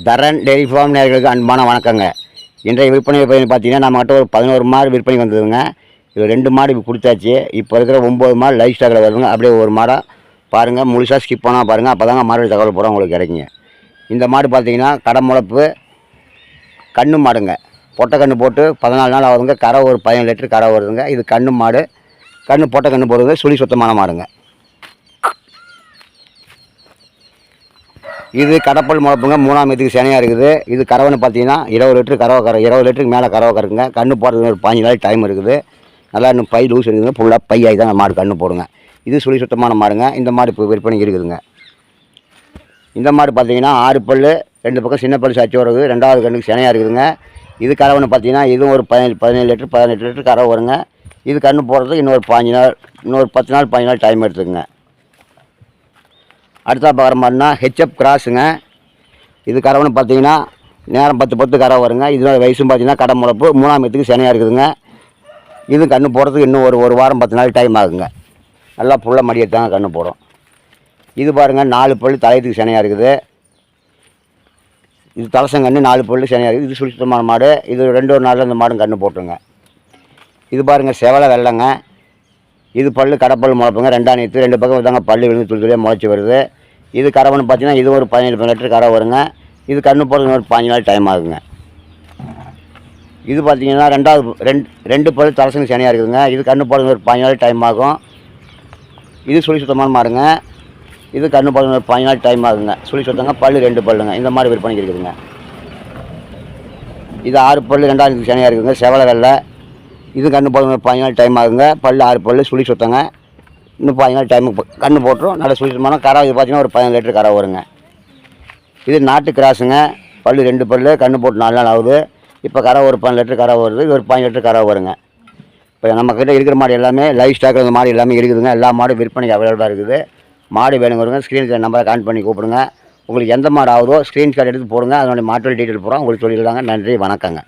தரன் dairy farm நேயர்களுக்கு அன்பான வணக்கங்க. இன்றைய விற்பனை பார்த்தீங்கன்னா நம்மகிட்ட ஒரு 11 மாடு விற்பனை வந்ததுங்க. இது 2 மாடு இப்போ கொடுத்தாச்சு. இப்போ இருக்கிற 9 மாடு லைஃப் ஸ்டாக்கில் வருதுங்க. அப்படியே ஒரு மாடாக பாருங்கள், முழுசாக ஸ்கிப் பண்ணால் பாருங்கள். அப்போ தாங்க மாடு தகவல் போகிறோம் உங்களுக்கு கிடைக்குங்க. இந்த மாடு பார்த்தீங்கன்னா கடை முளப்பு கண்ணு மாடுங்க. பொட்டை கன்று போட்டு 14 நாள் ஆகுதுங்க. கரை ஒரு 17 லிட்டர் கரை வருதுங்க. இது கண்ணு மாடு, பொட்டை கன்று போடுறது சுழி சுத்தமான மாடுங்க. இது கடப்பல் முளப்புங்க. 3ஆம் இடத்துக்கு சேனையாக இருக்குது. இது கறவைன்னு பார்த்தீங்கன்னா 20 லிட்டரு கறவை 20 லிட்டருக்கு மேலே கறவை கறக்குங்க. கன்று போடுறதுக்கு ஒரு 15 நாள் டைம் இருக்குது. நல்லா இன்னும் பை லூஸ் இருக்குதுங்க. ஃபுல்லாக பை ஆகி தான் மாடு கன்று போடுங்க. இது சுழி சுத்தமான மாடுங்க. இந்த மாடு இப்போ விற்பனைக்கு இருக்குதுங்க. இந்த மாடு பார்த்தீங்கன்னா 6 பல், 2 பக்கம் சின்ன பல் சாட்சி வருது. 2வது கண்ணுக்கு சேனையாக இருக்குதுங்க. இது கறவைன்னு பார்த்தீங்கன்னா இதுவும் ஒரு 17 லிட்டர் 18 லிட்டர் கறவை வருங்க. இது கன்று போடுறதுக்கு இன்னொரு 15 நாள், இன்னொரு 10 நாள் 15 நாள் டைம் எடுத்துக்குங்க. அடுத்தா பார்க்குற மாதிரினா ஹெச்எப் கிராஸுங்க. இது கறவைன்னு பார்த்தீங்கன்னா நேரம் 10 கறவை வருங்க. இதோட வயசும் பார்த்தீங்கன்னா கடை முளப்பு 3ஆம் இடத்துக்கு சேனையாக இருக்குதுங்க. இது கன்று போடுறதுக்கு இன்னும் ஒரு வாரம் 10 நாள் டைம் ஆகுங்க. நல்லா புள்ள மடி எடுத்தாங்க கன்று போடும். இது பாருங்கள் 4 பல் தலையத்துக்கு சேனையாக இருக்குது. இது தலசங்கன்று 4 பல் சேனையாக இருக்குது. இது சுத்தமான மாடு. இது 2 நாளில் இந்த மாடும் கன்று போட்டுருங்க. இது பாருங்கள் செவலை வெள்ளைங்க. இது பல் கடப்பல் முளைப்புங்க. 2ஆம் நேற்று 2 பக்கம் தாங்க பல் விழுந்து துளியாக முளைச்சி வருது. இது கறவைன்னு பார்த்தீங்கன்னா இது ஒரு 17 லிட்டர் கறவை வருங்க. இது கன்று போடுறது ஒரு 15 நாள் டைம் ஆகுங்க. இது பார்த்தீங்கன்னா 2 பல் தலசங்க சேனையாக இருக்குதுங்க. இது கன்று போடுறது ஒரு 15 நாள் டைம் ஆகும். இது சுழி சுத்தமான மாடுங்க. இது கன்று போடுறது ஒரு 15 நாள் டைம் ஆகுங்க. சுழி சுத்தங்க பல் 2 பல்லுங்க. இந்த மாதிரி விற்பனைக்கு இருக்குதுங்க. இது 6 பல் 2ஆம் நேற்று சேனையாக இருக்குதுங்க. செவலை வெள்ளை. இது கன்று போடுறது ஒரு 15 நாள் டைம் ஆகுங்க. பல் 6 பல் சுழி சுத்தங்க. இன்னும் 15 நாள் டைமுக்கு கன்று போட்டுரும். நல்ல சுழி சுத்தமான கறவை. இது பார்த்தீங்கன்னா ஒரு 17 லிட்டர் கறவை வருங்க. இது நாட்டு கிராஸுங்க. பல் 2 பல் கன்று போட்டு 4 நாள் ஆகுது. இப்போ கறவை ஒரு 15 லிட்டர் கறவை வருது. இது ஒரு 15 லிட்டர் கறவை வருங்க. இப்போ நம்மக்கிட்ட இருக்கிற மாடு எல்லாமே லைஃப் ஸ்டாக்கில் இந்த மாடு எல்லாமே இருக்குதுங்க. எல்லா மாடும் விற்பனைக்கு அவைலபிளாக இருக்குது. மாடு வேணுங்கிறவங்க ஸ்க்ரீன் நம்பரை கான்ட் பண்ணி கூப்பிடுங்க. உங்களுக்கு எந்த மாடு ஆகுதோ ஸ்க்ரீன்ஷாட் எடுத்து போடுங்க. அதனுடைய மாட்டு டீட்டெயில் போகிறோம் உங்களுக்கு சொல்லிடலாங்க. நன்றி, வணக்கங்க.